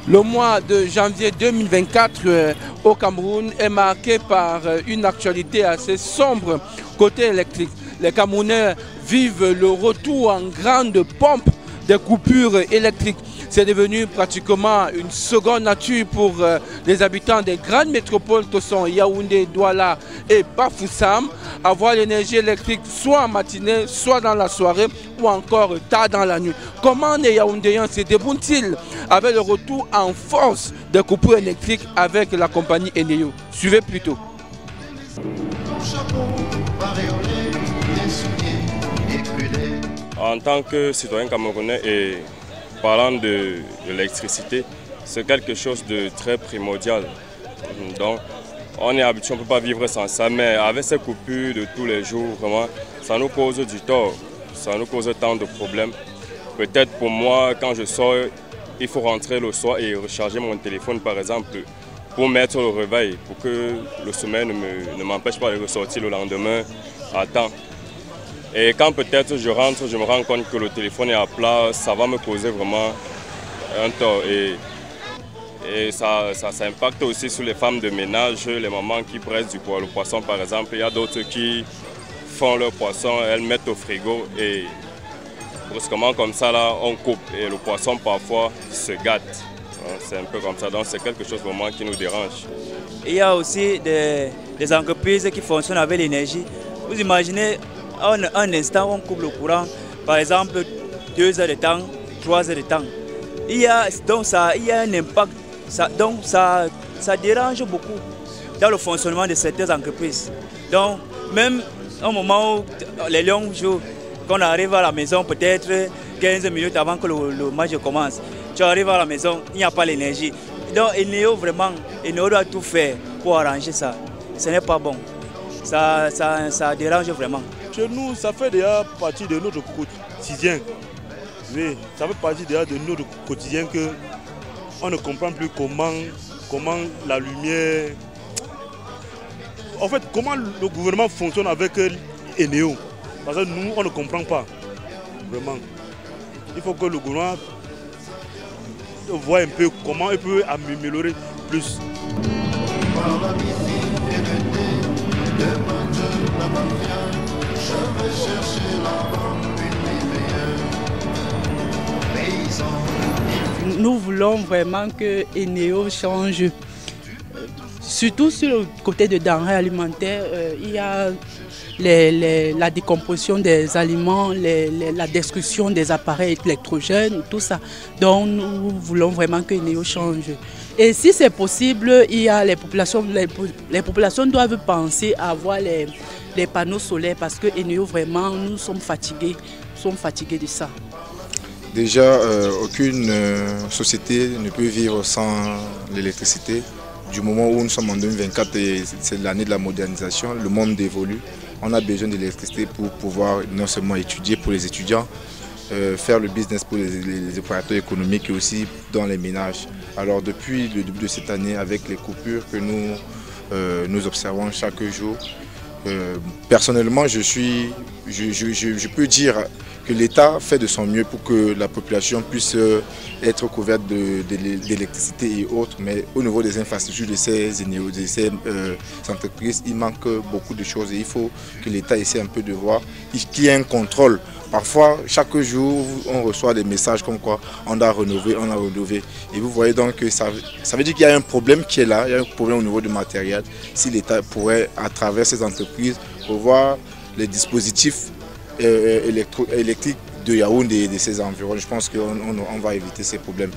Le mois de janvier 2024 au Cameroun est marqué par une actualité assez sombre côté électrique. Les Camerounais vivent le retour en grande pompe des coupures électriques. C'est devenu pratiquement une seconde nature pour les habitants des grandes métropoles que sont Yaoundé, Douala et Bafoussam. Avoir l'énergie électrique soit en matinée, soit dans la soirée ou encore tard dans la nuit. Comment les Yaoundéens se débrouillent-ils avec le retour en force des coupures électriques avec la compagnie Eneo? Suivez plutôt. En tant que citoyen camerounais et parlant de l'électricité, c'est quelque chose de très primordial. Donc, on est habitué, on ne peut pas vivre sans ça, mais avec ces coupures de tous les jours, vraiment, ça nous cause du tort, ça nous cause tant de problèmes. Peut-être pour moi, quand je sors, il faut rentrer le soir et recharger mon téléphone, par exemple, pour mettre le réveil, pour que le sommeil ne m'empêche pas de ressortir le lendemain à temps. Et quand peut-être je rentre, je me rends compte que le téléphone est à plat, ça va me causer vraiment un tort. Et ça impacte aussi sur les femmes de ménage, les mamans qui pressent le poisson par exemple. Il y a d'autres qui font leur poisson, elles mettent au frigo et brusquement comme ça, là, on coupe. Et le poisson parfois se gâte. C'est un peu comme ça, donc c'est quelque chose vraiment qui nous dérange. Il y a aussi des entreprises qui fonctionnent avec l'énergie. Vous imaginez, un instant, on coupe le courant, par exemple 2 heures de temps, 3 heures de temps. Il y a un impact, ça dérange beaucoup dans le fonctionnement de certaines entreprises. Donc, même au moment où les longs jours, quand on arrive à la maison, peut-être 15 minutes avant que le match commence, tu arrives à la maison, il n'y a pas l'énergie. Donc, Eneo doit tout faire pour arranger ça. Ce n'est pas bon. Ça dérange vraiment. Chez nous, ça fait déjà partie de notre quotidien. Oui, ça fait partie déjà de notre quotidien qu'on ne comprend plus comment la lumière... En fait, comment le gouvernement fonctionne avec Eneo. Parce que nous, on ne comprend pas. Vraiment. Il faut que le gouvernement voit un peu comment il peut améliorer plus. Nous voulons vraiment que Eneo change, surtout sur le côté de denrées alimentaires. Il y a la décomposition des aliments, la destruction des appareils électrogènes, tout ça. Donc nous voulons vraiment que Eneo change. Et si c'est possible, il y a les populations doivent penser à avoir les panneaux solaires parce que Eneo vraiment, nous sommes fatigués de ça. Déjà, aucune société ne peut vivre sans l'électricité. Du moment où nous sommes en 2024 et c'est l'année de la modernisation, le monde évolue. On a besoin d'électricité pour pouvoir non seulement étudier pour les étudiants, faire le business pour les opérateurs économiques et aussi dans les ménages. Alors depuis le début de cette année, avec les coupures que nous observons chaque jour, personnellement je peux dire que l'État fait de son mieux pour que la population puisse être couverte d'électricité et autres, mais au niveau des infrastructures de ces entreprises, il manque beaucoup de choses et il faut que l'État essaie un peu de voir qu'il y ait un contrôle. Parfois, chaque jour, on reçoit des messages comme quoi on a rénové, on a rénové. Et vous voyez donc que ça veut dire qu'il y a un problème qui est là, il y a un problème au niveau du matériel. Si l'État pourrait, à travers ces entreprises, revoir les dispositifs électriques de Yaoundé et de ses environs, je pense qu'on va éviter ces problèmes.